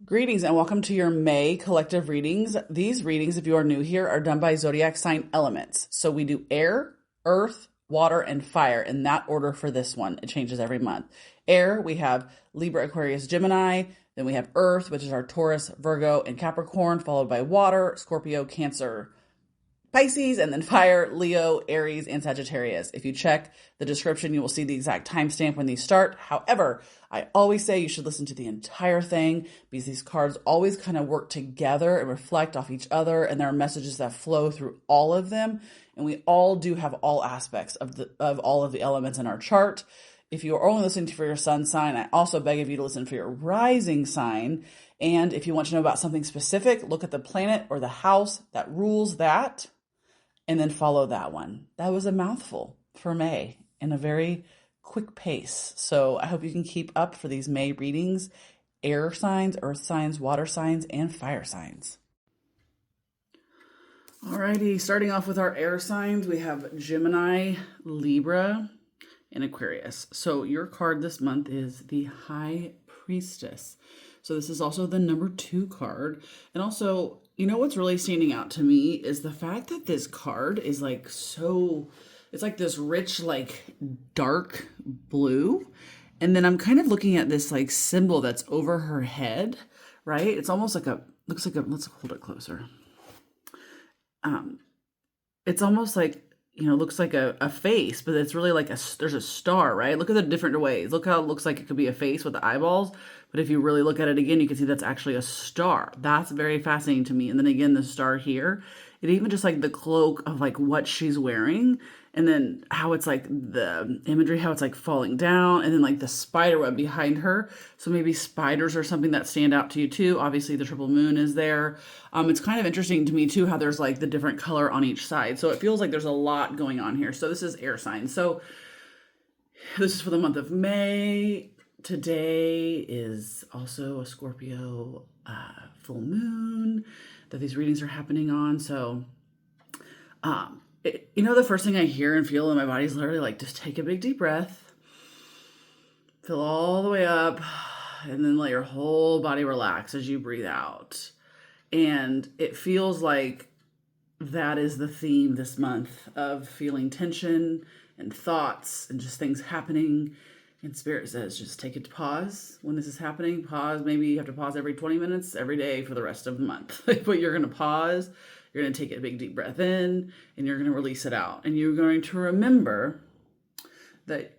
Greetings and welcome to your May collective readings. These readings, if you are new here, are done by zodiac sign elements. So we do air, earth, water, and fire in that order for this one. It changes every month. Air, we have Libra, Aquarius, Gemini. Then we have earth, which is our Taurus, Virgo, and Capricorn, followed by water, Scorpio, Cancer, Pisces, and then fire, Leo, Aries, and Sagittarius. If you check the description, you will see the exact timestamp when these start. However, I always say you should listen to the entire thing because these cards always kind of work together and reflect off each other, and there are messages that flow through all of them. And we all do have all aspects of all of the elements in our chart. If you are only listening for your sun sign, I also beg of you to listen for your rising sign. And if you want to know about something specific, look at the planet or the house that rules that, and then follow that one. That was a mouthful for May in a very quick pace. So I hope you can keep up for these May readings: air signs, earth signs, water signs, and fire signs. Alrighty, starting off with our air signs, we have Gemini, Libra, and Aquarius. So your card this month is the High Priestess. So this is also the number 2 card. And also, you know what's really standing out to me is the fact that this card is like it's like this rich, like dark blue. And then I'm kind of looking at this like symbol that's over her head, right? It's almost like let's hold it closer. It's almost like, looks like a face, but it's really like there's a star, right? Look at the different ways. Look how it looks like it could be a face with the eyeballs. But if you really look at it again, you can see that's actually a star. That's very fascinating to me. And then again, the star here, it even just like the cloak of like what she's wearing. And then how it's like the imagery, how it's like falling down, and then like the spider web behind her. So maybe spiders are something that stand out to you too. Obviously the triple moon is there. It's kind of interesting to me too, how there's like the different color on each side. So it feels like there's a lot going on here. So this is air signs. So this is for the month of May. Today is also a Scorpio full moon that these readings are happening on. So, the first thing I hear and feel in my body is literally like, just take a big deep breath, fill all the way up, and then let your whole body relax as you breathe out. And it feels like that is the theme this month of feeling tension and thoughts and just things happening. And Spirit says, just take a pause when this is happening. Pause. Maybe you have to pause every 20 minutes every day for the rest of the month. But you're going to pause. You're going to take a big deep breath in, and you're going to release it out. And you're going to remember that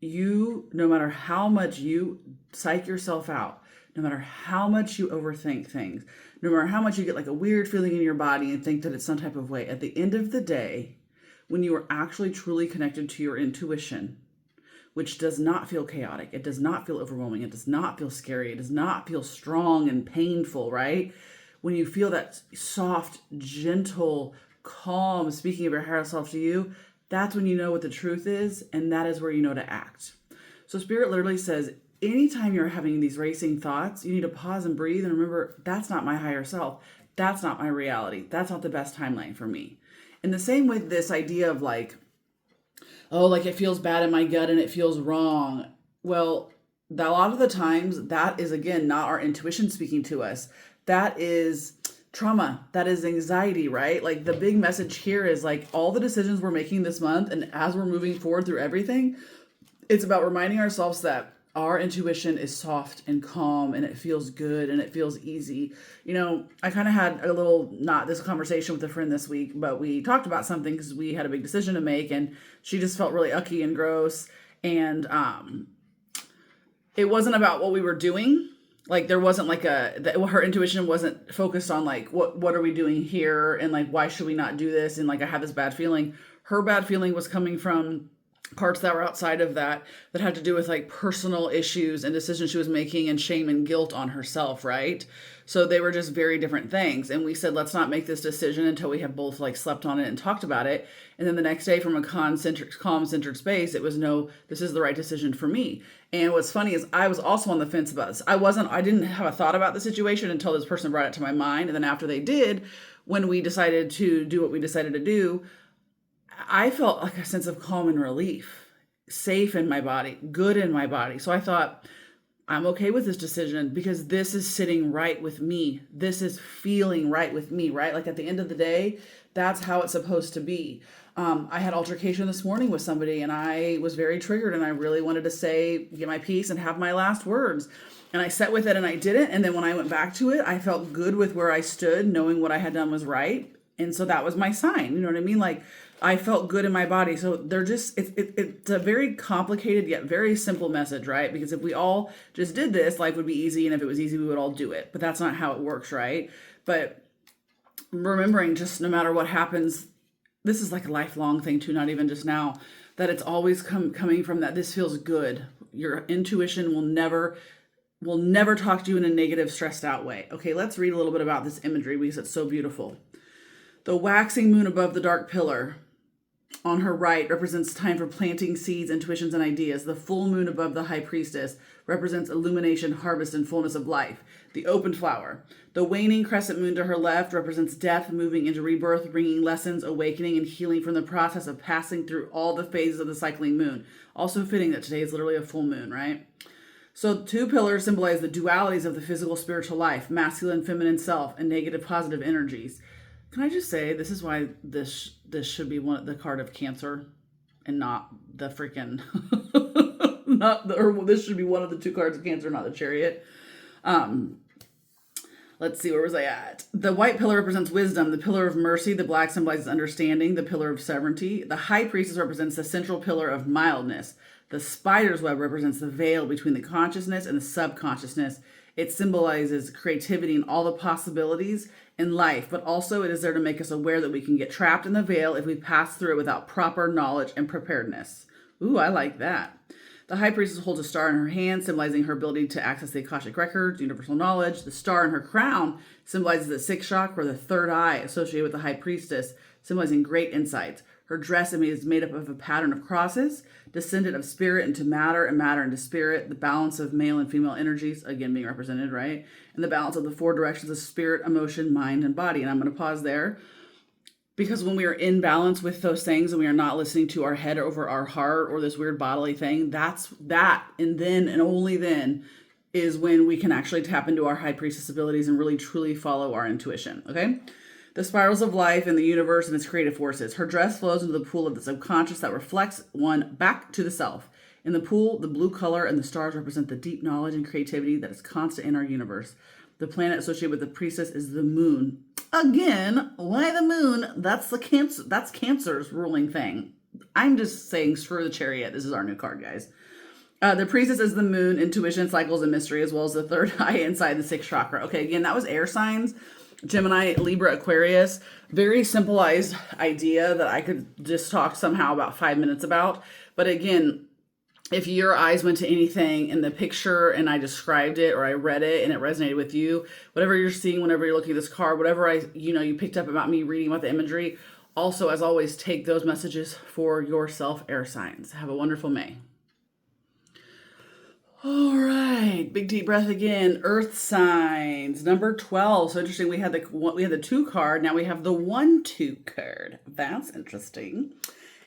no matter how much you psych yourself out, no matter how much you overthink things, no matter how much you get like a weird feeling in your body and think that it's some type of way, at the end of the day, when you are actually truly connected to your intuition, which does not feel chaotic, it does not feel overwhelming, it does not feel scary, it does not feel strong and painful, right? When you feel that soft, gentle, calm speaking of your higher self to you, that's when you know what the truth is, and that is where you know to act. So Spirit literally says, anytime you're having these racing thoughts, you need to pause and breathe and remember, that's not my higher self. That's not my reality. That's not the best timeline for me. In the same way, this idea of like, oh, like it feels bad in my gut and it feels wrong. Well, a lot of the times that is, again, not our intuition speaking to us. That is trauma. That is anxiety, right? Like the big message here is like all the decisions we're making this month, and as we're moving forward through everything, it's about reminding ourselves that our intuition is soft and calm, and it feels good and it feels easy. I kind of had a little, not this conversation with a friend this week, but we talked about something because we had a big decision to make, and she just felt really ucky and gross. And it wasn't about what we were doing. Like there wasn't like her intuition wasn't focused on like, what are we doing here? And like, why should we not do this? And like, I had this bad feeling. Her bad feeling was coming from parts that were outside of that had to do with like personal issues and decisions she was making and shame and guilt on herself, right? So they were just very different things. And we said, let's not make this decision until we have both like slept on it and talked about it. And then the next day from a calm centered space, it was, no, this is the right decision for me. And what's funny is I was also on the fence about this. I didn't have a thought about the situation until this person brought it to my mind. And then after they did, when we decided to do what we decided to do, I felt like a sense of calm and relief, safe in my body, good in my body. So I thought, I'm okay with this decision because this is sitting right with me. This is feeling right with me, right? Like at the end of the day, that's how it's supposed to be. I had altercation this morning with somebody and I was very triggered and I really wanted to say, get my piece and have my last words. And I sat with it and I didn't. And then when I went back to it, I felt good with where I stood, knowing what I had done was right. And so that was my sign. You know what I mean? Like I felt good in my body. So they're just, it's a very complicated yet very simple message, right? Because if we all just did this, life would be easy. And if it was easy, we would all do it. But that's not how it works, right? But remembering just no matter what happens, this is like a lifelong thing too, not even just now, that it's always coming from that this feels good. Your intuition will never talk to you in a negative, stressed out way. Okay, let's read a little bit about this imagery because it's so beautiful. The waxing moon above the dark pillar on her right represents time for planting seeds, intuitions, and ideas. The full moon above the high priestess represents illumination, harvest, and fullness of life. The open flower. The waning crescent moon to her left represents death, moving into rebirth, bringing lessons, awakening, and healing from the process of passing through all the phases of the cycling moon. Also fitting that today is literally a full moon, right? So 2 pillars symbolize the dualities of the physical, spiritual life, masculine, feminine self, and negative, positive energies. Can I just say, this is why this should be the card of Cancer and not the freaking, or this should be one of the 2 cards of Cancer, not the Chariot. Let's see, where was I at? The white pillar represents wisdom, the pillar of mercy, the black symbolizes understanding, the pillar of sovereignty. The high priestess represents the central pillar of mildness. The spider's web represents the veil between the consciousness and the subconsciousness. It symbolizes creativity and all the possibilities in life, but also it is there to make us aware that we can get trapped in the veil if we pass through it without proper knowledge and preparedness. Ooh, I like that. The high priestess holds a star in her hand, symbolizing her ability to access the Akashic records, universal knowledge. The star in her crown symbolizes the 6th chakra, the third eye, associated with the high priestess, symbolizing great insights. Her dress is made up of a pattern of crosses, descendant of spirit into matter and matter into spirit, the balance of male and female energies, again being represented, right? And the balance of the 4 directions of spirit, emotion, mind, and body. And I'm going to pause there because when we are in balance with those things and we are not listening to our head over our heart or this weird bodily thing, and then and only then is when we can actually tap into our high priestess abilities and really truly follow our intuition, okay? The spirals of life and the universe and its creative forces. Her dress flows into the pool of the subconscious that reflects one back to the self. In the pool, the blue color and the stars represent the deep knowledge and creativity that is constant in our universe. The planet associated with the priestess is the moon. Again, why the moon? That's Cancer's ruling thing. I'm just saying, screw the Chariot. This is our new card, guys. The priestess is the moon, intuition, cycles, and mystery, as well as the third eye inside the 6th chakra. Okay, again, that was air signs. Gemini, Libra, Aquarius. Very simplified idea that I could just talk somehow about 5 minutes about. But again, if your eyes went to anything in the picture and I described it or I read it and it resonated with you, whatever you're seeing, whenever you're looking at this card, whatever you picked up about me reading about the imagery, also, as always, take those messages for yourself, air signs. Have a wonderful May. All right, big deep breath again. Earth signs, number 12. So interesting. We had the 2 card. Now we have the 1-2 card. That's interesting.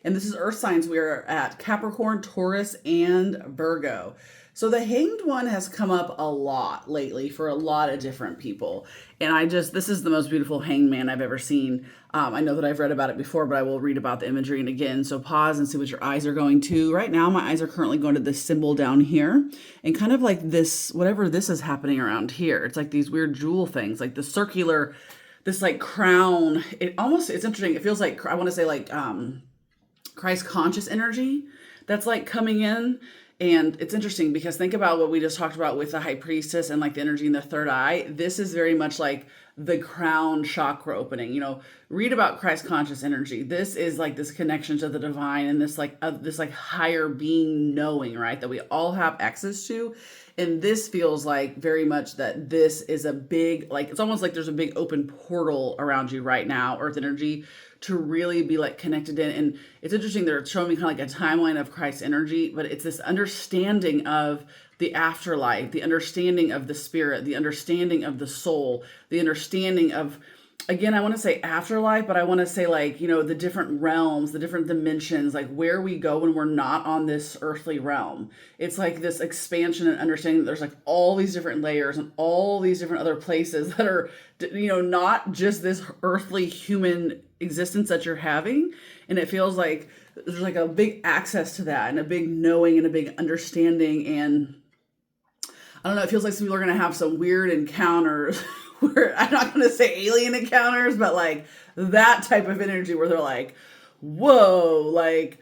And this is Earth signs. We are at Capricorn, Taurus, and Virgo. So the Hanged One has come up a lot lately for a lot of different people. And this is the most beautiful Hanged Man I've ever seen. I know that I've read about it before, but I will read about the imagery and again. So pause and see what your eyes are going to. Right now, my eyes are currently going to this symbol down here and kind of like this, whatever this is happening around here. It's like these weird jewel things, like the circular, this like crown. It's interesting. It feels like, I want to say like Christ conscious energy that's like coming in. And it's interesting because think about what we just talked about with the high priestess and like the energy in the third eye. This is very much like the crown chakra opening. Read about Christ conscious energy. This is like this connection to the divine and this higher being knowing, right? That we all have access to. And this feels like very much that this is a big, like, it's almost like there's a big open portal around you right now, earth energy, to really be like connected in. And it's interesting, they're showing me kind of like a timeline of Christ's energy, but it's this understanding of the afterlife, the understanding of the spirit, the understanding of the soul, the understanding of again, I want to say afterlife, but I want to say like, you know, the different realms, the different dimensions, like where we go when we're not on this earthly realm. It's like this expansion and understanding that there's like all these different layers and all these different other places that are, you know, not just this earthly human existence that you're having. And it feels like there's like a big access to that and a big knowing and a big understanding. And I don't know, it feels like some people are going to have some weird encounters where I'm not going to say alien encounters, but like that type of energy where they're like, whoa, like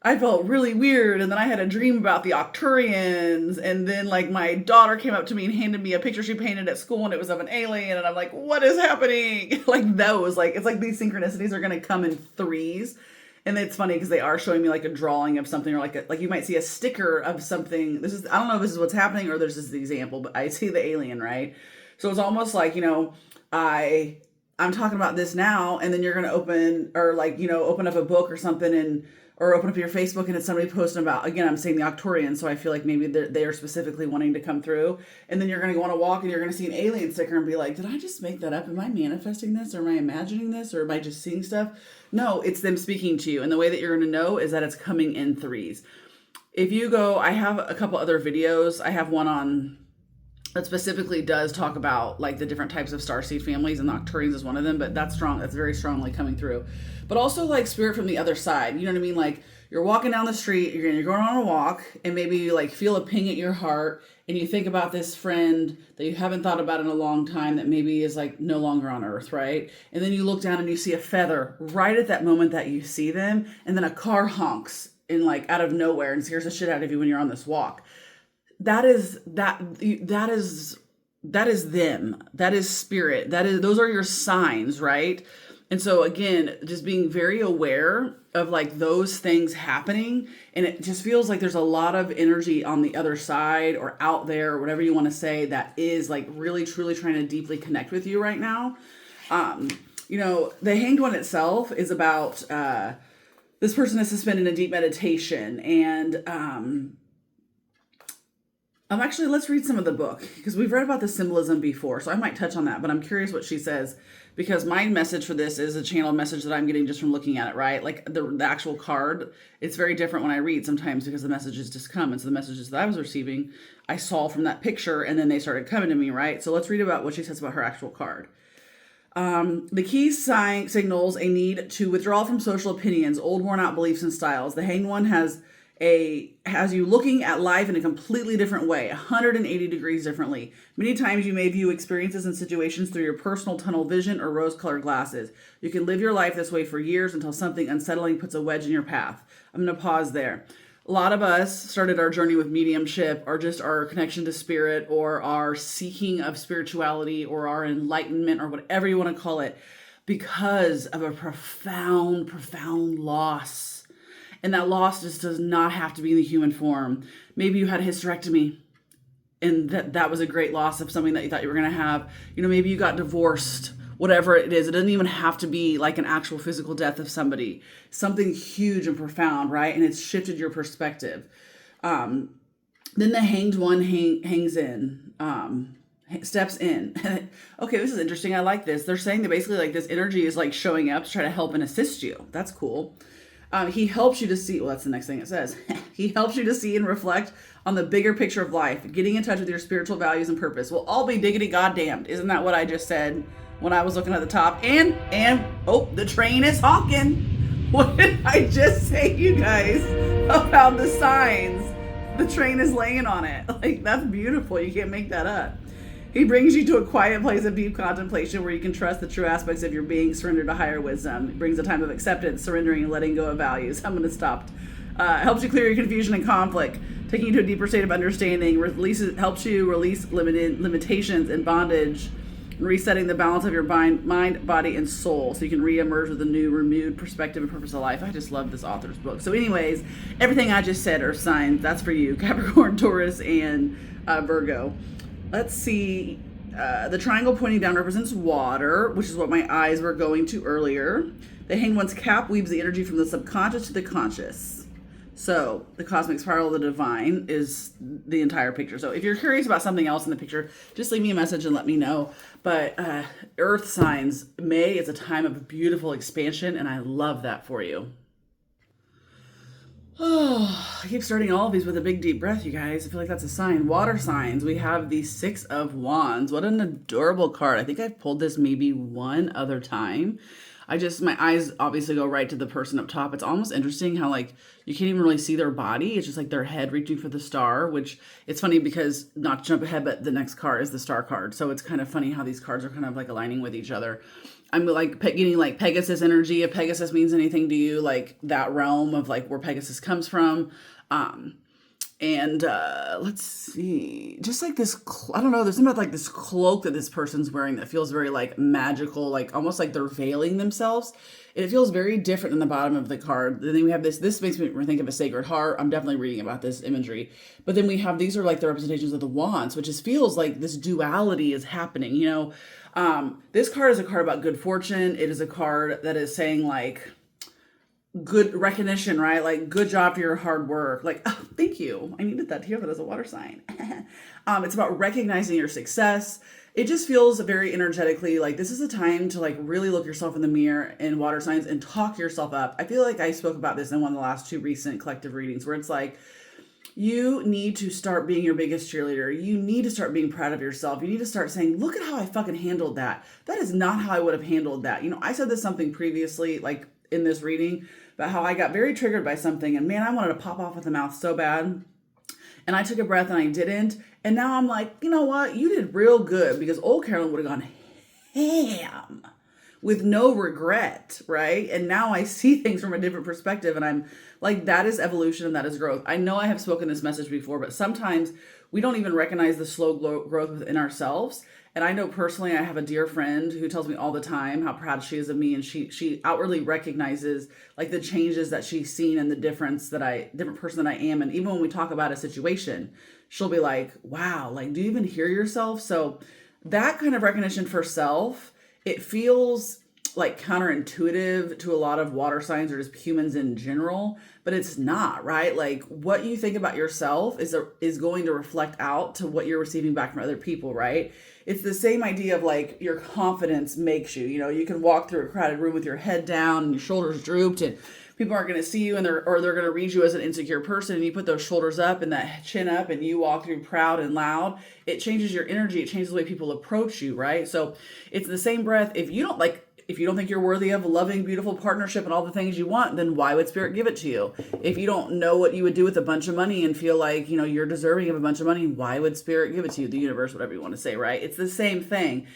I felt really weird. And then I had a dream about the Octurians. And then like my daughter came up to me and handed me a picture she painted at school and it was of an alien. And I'm like, what is happening? Like those, like, it's like these synchronicities are going to come in threes. And it's funny because they are showing me like a drawing of something or like you might see a sticker of something. This is, I don't know if this is what's happening or there's this example, but I see the alien, right? So it's almost like, you know, I'm talking about this now and then you're going to open or like, you know, open up a book or something or open up your Facebook and it's somebody posting about, again, I'm saying the Octurians. So I feel like maybe they are specifically wanting to come through and then you're going to go on a walk and you're going to see an alien sticker and be like, did I just make that up? Am I manifesting this or am I imagining this or am I just seeing stuff? No, it's them speaking to you. And the way that you're going to know is that it's coming in threes. If you go, I have a couple other videos. I have one on that specifically does talk about like the different types of starseed families and the Octurians is one of them, but that's strong. That's very strongly coming through. But also like spirit from the other side. You know what I mean? Like you're walking down the street, you're going on a walk and maybe you like feel a ping at your heart and you think about this friend that you haven't thought about in a long time that maybe is like no longer on earth, right? And then you look down and you see a feather right at that moment that you see them and then a car honks in like out of nowhere and scares the shit out of you when you're on this walk. That is them. That is spirit. Those are your signs, right? And so again, just being very aware of like those things happening. And it just feels like there's a lot of energy on the other side or out there or whatever you want to say that is like really, truly trying to deeply connect with you right now. You know, the Hanged One itself is about, this person is suspended in deep meditation and, actually, let's read some of the book because we've read about the symbolism before. So I might touch on that, but I'm curious what she says because my message for this is a channel message that I'm getting just from looking at it, right? Like the actual card, it's very different when I read sometimes because the messages just come. And so the messages that I was receiving, I saw from that picture and then they started coming to me, right? So let's read about what she says about her actual card. The key sign signals a need to withdraw from social opinions, old worn out beliefs and styles. The Hanged One has you looking at life in a completely different way, 180 degrees differently. Many times you may view experiences and situations through your personal tunnel vision or rose-colored glasses. You can live your life this way for years until something unsettling puts a wedge in your path. I'm going to pause there. A lot of us started our journey with mediumship or just our connection to spirit or our seeking of spirituality or our enlightenment or whatever you want to call it because of a profound, profound loss. And that loss just does not have to be in the human form. Maybe you had a hysterectomy and that was a great loss of something that you thought you were going to have. You know, maybe you got divorced, whatever it is. It doesn't even have to be like an actual physical death of somebody. Something huge and profound, right? And it's shifted your perspective. Then the Hanged One steps in. Okay, this is interesting. I like this. They're saying that basically like this energy is like showing up to try to help and assist you. That's cool. He helps you to see, well, that's the next thing it says. He helps you to see and reflect on the bigger picture of life, getting in touch with your spiritual values and purpose. Well, I'll be diggity goddamned. Isn't that what I just said when I was looking at the top? And, oh, the train is honking. What did I just say, you guys, about the signs? The train is laying on it. Like, that's beautiful. You can't make that up. He brings you to a quiet place of deep contemplation where you can trust the true aspects of your being, surrender to higher wisdom. It brings a time of acceptance, surrendering, and letting go of values. I'm going to stop. Helps you clear your confusion and conflict, taking you to a deeper state of understanding. Helps you release limitations and bondage, resetting the balance of your mind, body, and soul so you can reemerge with a new, renewed perspective and purpose of life. I just love this author's book. So anyways, everything I just said are signs. That's for you, Capricorn, Taurus, and Virgo. Let's see, the triangle pointing down represents water, which is what my eyes were going to earlier. The Hanged One's cap weaves the energy from the subconscious to the conscious. So the cosmic spiral of the divine is the entire picture. So if you're curious about something else in the picture, just leave me a message and let me know. But earth signs, May is a time of beautiful expansion, and I love that for you. Oh, I keep starting all of these with a big deep breath, you guys. I feel like that's a sign. Water signs, we have the Six of Wands. What an adorable card. I think I've pulled this maybe one other time. My eyes obviously go right to the person up top. It's almost interesting how like you can't even really see their body. It's just like their head reaching for the star, which it's funny because, not to jump ahead, but the next card is the star card. So it's kind of funny how these cards are kind of like aligning with each other. I'm like getting like Pegasus energy. If Pegasus means anything to you, like that realm of like where Pegasus comes from. And let's see, just like this, I don't know, there's something about like this cloak that this person's wearing that feels very like magical, like almost like they're veiling themselves. It feels very different than the bottom of the card. Then we have this makes me think of a Sacred Heart. I'm definitely reading about this imagery. But then we have, these are like the representations of the wands, which just feels like this duality is happening, you know. This card is a card about good fortune. It is a card that is saying like, good recognition, right? Like, good job for your hard work. Like, oh, thank you. I needed that to hear that as a water sign. It's about recognizing your success. It just feels very energetically like this is a time to like really look yourself in the mirror in water signs and talk yourself up. I feel like I spoke about this in one of the last two recent collective readings where it's like, you need to start being your biggest cheerleader. You need to start being proud of yourself. You need to start saying, look at how I fucking handled that. That is not how I would have handled that. You know, I said this something previously, like in this reading, about how I got very triggered by something and man, I wanted to pop off at the mouth so bad. And I took a breath and I didn't. And now I'm like, you know what? You did real good, because old Carolyn would have gone ham with no regret, right? And now I see things from a different perspective and I'm like, that is evolution and that is growth. I know I have spoken this message before, but sometimes we don't even recognize the slow growth within ourselves. And I know personally, I have a dear friend who tells me all the time how proud she is of me. And she outwardly recognizes like the changes that she's seen and the different person that I am. And even when we talk about a situation, she'll be like, wow, like, do you even hear yourself? So that kind of recognition for self, it feels like counterintuitive to a lot of water signs or just humans in general, but it's not, right? Like what you think about yourself is going to reflect out to what you're receiving back from other people, right? It's the same idea of like your confidence makes you, you know, you can walk through a crowded room with your head down and your shoulders drooped and people aren't going to see you and they're going to read you as an insecure person, and you put those shoulders up and that chin up and you walk through proud and loud. It changes your energy. It changes the way people approach you, right? So it's the same breath. If you don't think you're worthy of a loving, beautiful partnership and all the things you want, then why would Spirit give it to you? If you don't know what you would do with a bunch of money and feel like, you know, you're deserving of a bunch of money, why would Spirit give it to you? The universe, whatever you want to say, right? It's the same thing.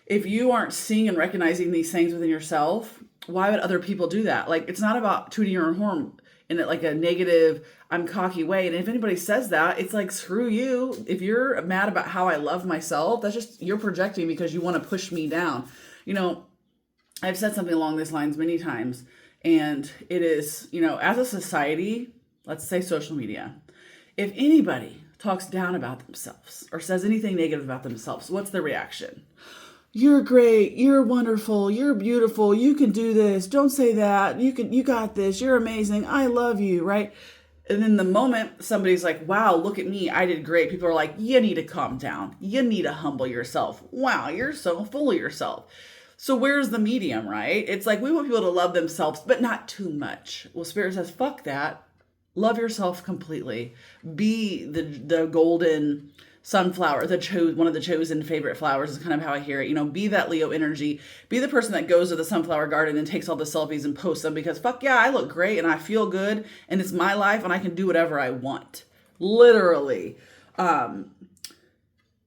If you aren't seeing and recognizing these things within yourself, why would other people do that? Like, it's not about tooting your own horn in like a negative, I'm cocky way. And if anybody says that, it's like, screw you. If you're mad about how I love myself, that's just, you're projecting because you want to push me down. You know, I've said something along these lines many times, and it is, you know, as a society, let's say social media, if anybody talks down about themselves or says anything negative about themselves, what's the reaction? You're great. You're wonderful. You're beautiful. You can do this. Don't say that. You got this. You're amazing. I love you. Right. And then the moment somebody's like, wow, look at me, I did great. People are like, you need to calm down. You need to humble yourself. Wow. You're so full of yourself. So where's the medium, right? It's like we want people to love themselves, but not too much. Well, Spirit says, fuck that. Love yourself completely. Be the golden sunflower, one of the chosen favorite flowers is kind of how I hear it. You know, be that Leo energy. Be the person that goes to the sunflower garden and takes all the selfies and posts them because fuck yeah, I look great and I feel good and it's my life and I can do whatever I want. Literally.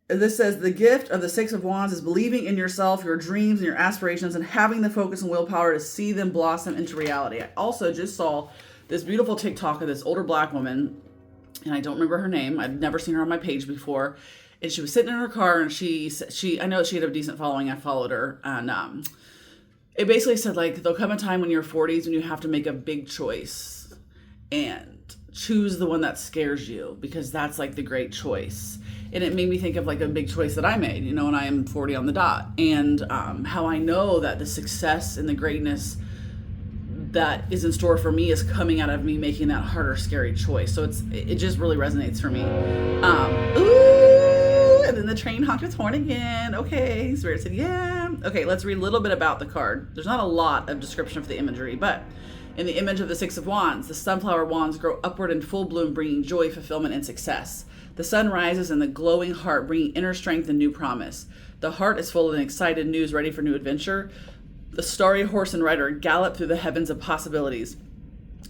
This says the gift of the Six of Wands is believing in yourself, your dreams, and your aspirations, and having the focus and willpower to see them blossom into reality. I also just saw this beautiful TikTok of this older Black woman, and I don't remember her name. I've never seen her on my page before. And she was sitting in her car, and I know she had a decent following. I followed her, and it basically said like there'll come a time when you're 40s when you have to make a big choice, and choose the one that scares you because that's like the great choice. And it made me think of like a big choice that I made, you know, and I am 40 on the dot. And how I know that the success and the greatness that is in store for me is coming out of me making that harder, scary choice. So it just really resonates for me. Ooh, and then the train honked its horn again. Okay, Spirit said, yeah. Okay, let's read a little bit about the card. There's not a lot of description for the imagery, but in the image of the Six of Wands, the sunflower wands grow upward in full bloom, bringing joy, fulfillment, and success. The sun rises in the glowing heart, bringing inner strength and new promise. The heart is full of excited news, ready for new adventure. The starry horse and rider gallop through the heavens of possibilities.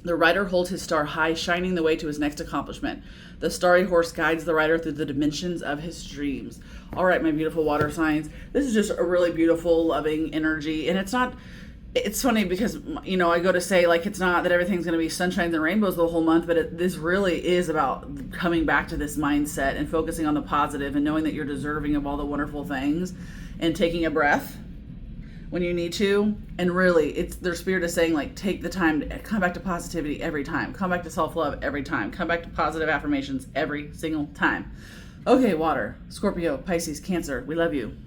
The rider holds his star high, shining the way to his next accomplishment. The starry horse guides the rider through the dimensions of his dreams. All right, my beautiful water signs. This is just a really beautiful, loving energy. And it's funny because, I go to say, like, it's not that everything's going to be sunshines and rainbows the whole month, but this really is about coming back to this mindset and focusing on the positive and knowing that you're deserving of all the wonderful things and taking a breath when you need to. And really, their spirit is saying, like, take the time to come back to positivity every time. Come back to self-love every time. Come back to positive affirmations every single time. Okay, water, Scorpio, Pisces, Cancer, we love you.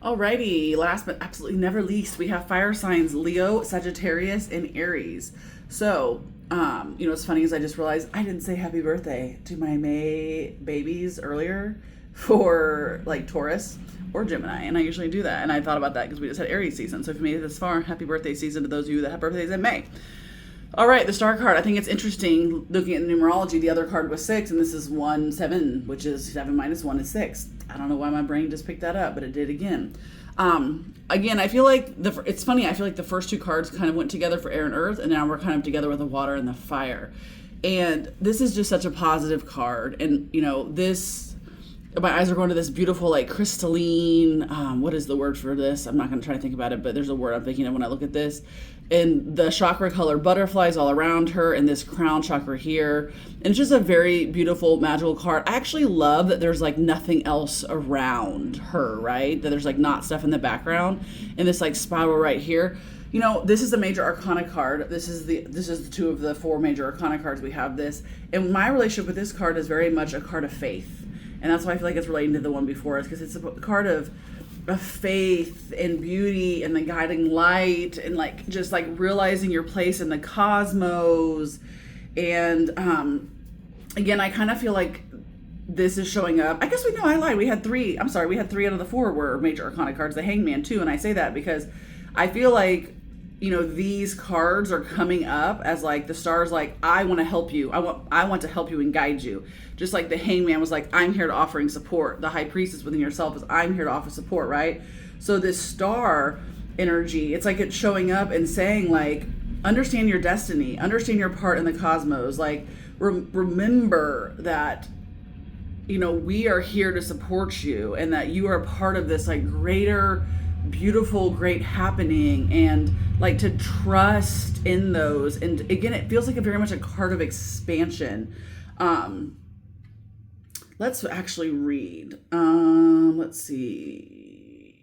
Alrighty, last but absolutely never least, we have fire signs Leo, Sagittarius, and Aries. So, what's funny is I just realized I didn't say happy birthday to my May babies earlier for like Taurus or Gemini, and I usually do that. And I thought about that because we just had Aries season. So if you made it this far, happy birthday season to those of you that have birthdays in May. All right, the star card. I think it's interesting looking at the numerology. The other card was 6, and this is 1, 7, which is 7 minus 1 is 6. I don't know why my brain just picked that up, but it did again. Again, I feel like it's funny. I feel like the first 2 cards kind of went together for air and earth, and now we're kind of together with the water and the fire. And this is just such a positive card. And my eyes are going to this beautiful, like, crystalline, what is the word for this? I'm not going to try to think about it, but there's a word I'm thinking of when I look at this. And the chakra color butterflies all around her and this crown chakra here. And it's just a very beautiful, magical card. I actually love that there's, like, nothing else around her, right? That there's, like, not stuff in the background. And this, like, spiral right here. This is a major arcana card. This is the 2 of the 4 major arcana cards we have this. And my relationship with this card is very much a card of faith. And that's why I feel like it's relating to the one before us, because it's a card of faith and beauty and the guiding light and, like, just, like, realizing your place in the cosmos. And again, I kind of feel like this is showing up. I guess I lied. We had 3 out of the 4 were major arcana cards. The Hangman too. And I say that because I feel like, these cards are coming up as, like, the stars, like, I want to help you. I want to help you and guide you. Just like the Hangman was like, I'm here to offering support. The High Priestess within yourself is, I'm here to offer support, right? So this star energy, it's like it's showing up and saying, like, understand your destiny, understand your part in the cosmos. Like, remember that, we are here to support you and that you are part of this, like, greater, beautiful, great happening, and, like, to trust in those. And again, it feels like very much a card of expansion. Let's actually read. Let's see.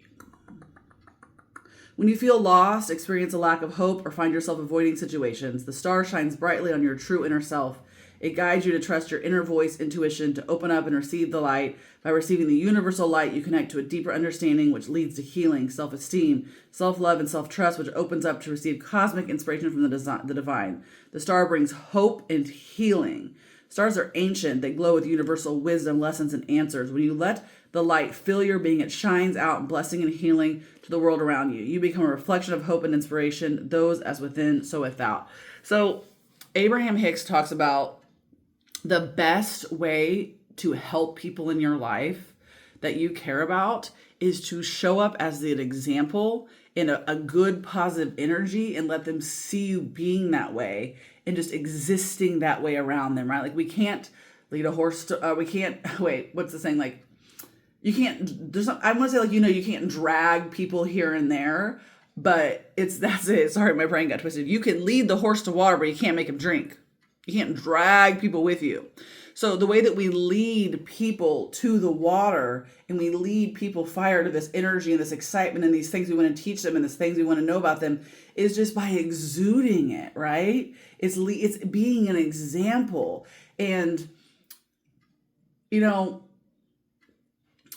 When you feel lost, experience a lack of hope, or find yourself avoiding situations, the star shines brightly on your true inner self. It guides you to trust your inner voice, intuition, to open up and receive the light. By receiving the universal light, you connect to a deeper understanding, which leads to healing, self-esteem, self-love, and self-trust, which opens up to receive cosmic inspiration from the divine. The star brings hope and healing. Stars are ancient. They glow with universal wisdom, lessons, and answers. When you let the light fill your being, it shines out, blessing and healing to the world around you. You become a reflection of hope and inspiration, those as within, so without. So Abraham Hicks talks about the best way to help people in your life that you care about is to show up as an example in a good, positive energy and let them see you being that way and just existing that way around them, right? Like, we can't lead a horse to, we can't, wait, what's the saying? Like, you can't, I want to say, like, you can't drag people here and there, but that's it. Sorry, my brain got twisted. You can lead the horse to water, but you can't make him drink. You can't drag people with you. So the way that we lead people to the water and we lead people fire to this energy and this excitement and these things we want to teach them and these things we want to know about them is just by exuding it, right? It's being an example. And,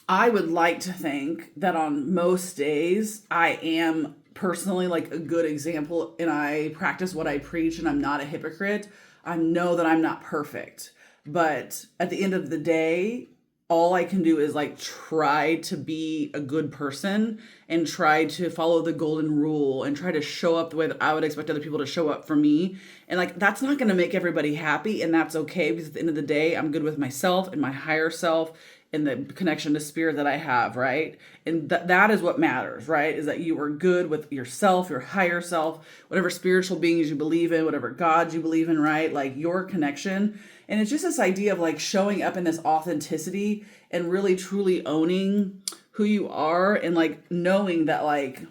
I would like to think that on most days I am personally like a good example and I practice what I preach and I'm not a hypocrite, I know that I'm not perfect. But at the end of the day, all I can do is like try to be a good person and try to follow the golden rule and try to show up the way that I would expect other people to show up for me. And like, that's not going to make everybody happy. And that's okay, because at the end of the day, I'm good with myself and my higher self and the connection to spirit that I have, right? And that is what matters, right? Is that you are good with yourself, your higher self, whatever spiritual beings you believe in, whatever God you believe in, right? Like your connection. And it's just this idea of like showing up in this authenticity and really truly owning who you are, and like knowing that like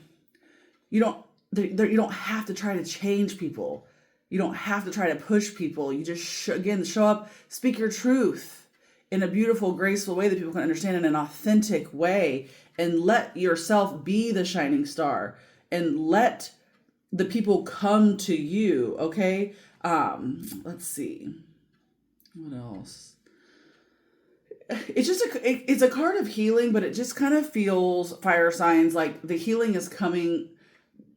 you don't have to try to change people. You don't have to try to push people. You just show up, speak your truth in a beautiful, graceful way that people can understand in an authentic way, and let yourself be the shining star and let the people come to you. Okay. Let's see. What else? It's just it's a card of healing, but it just kind of feels, fire signs, like the healing is coming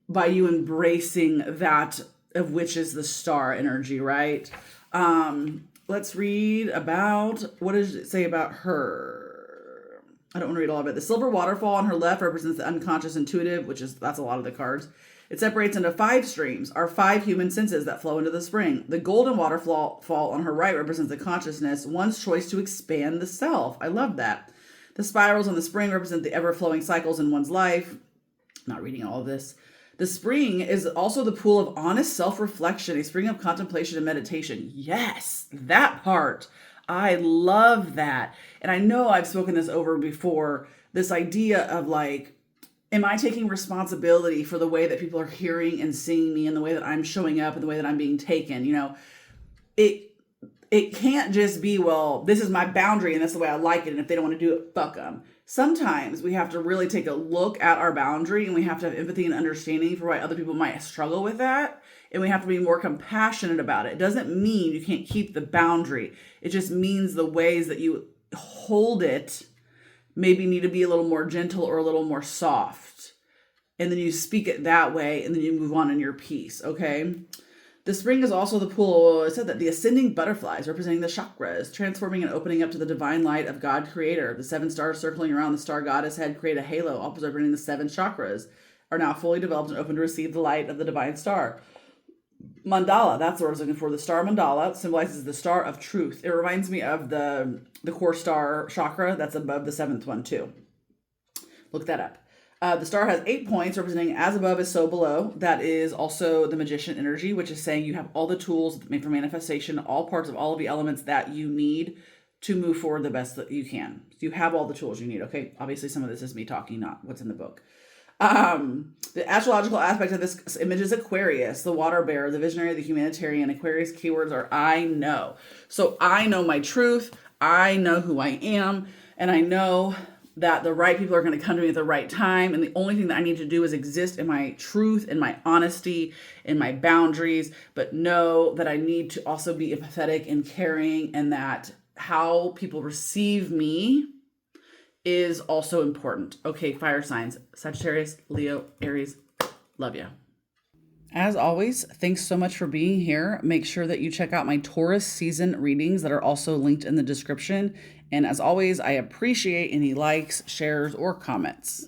by you embracing that of which is the star energy, right? Let's read about, what does it say about her? I don't want to read all of it. The silver waterfall on her left represents the unconscious intuitive, that's a lot of the cards. It separates into 5 streams, our 5 human senses that flow into the spring. The golden waterfall on her right represents the consciousness, one's choice to expand the self. I love that. The spirals on the spring represent the ever-flowing cycles in one's life. Not reading all of this. The spring is also the pool of honest self-reflection, a spring of contemplation and meditation. Yes, that part. I love that. And I know I've spoken this over before, this idea of like, am I taking responsibility for the way that people are hearing and seeing me and the way that I'm showing up and the way that I'm being taken? You know, it can't just be, well, this is my boundary and that's the way I like it, and if they don't want to do it, fuck them. Sometimes we have to really take a look at our boundary, and we have to have empathy and understanding for why other people might struggle with that. And we have to be more compassionate about it. It doesn't mean you can't keep the boundary. It just means the ways that you hold it maybe need to be a little more gentle or a little more soft. And then you speak it that way, and then you move on in your peace, okay? The spring is also the pool, it said that the ascending butterflies representing the chakras, transforming and opening up to the divine light of God Creator. The 7 stars circling around the star goddess head create a halo, all representing the 7 chakras, are now fully developed and open to receive the light of the divine star. Mandala, that's what I was looking for. The star mandala symbolizes the star of truth. It reminds me of the core star chakra that's above the 7th one too. Look that up. The star has 8 points, representing as above is so below. That is also the magician energy, which is saying you have all the tools for manifestation, all parts of all of the elements that you need to move forward the best that you can. So you have all the tools you need, okay? Obviously, some of this is me talking, not what's in the book. The astrological aspect of this image is Aquarius, the water bearer, the visionary, the humanitarian. Aquarius keywords are I know. So I know my truth. I know who I am. And I know that the right people are going to come to me at the right time. And the only thing that I need to do is exist in my truth and my honesty and my boundaries, but know that I need to also be empathetic and caring, and that how people receive me is also important. Okay, fire signs, Sagittarius, Leo, Aries, love you. As always, thanks so much for being here. Make sure that you check out my Taurus season readings that are also linked in the description. And as always, I appreciate any likes, shares, or comments.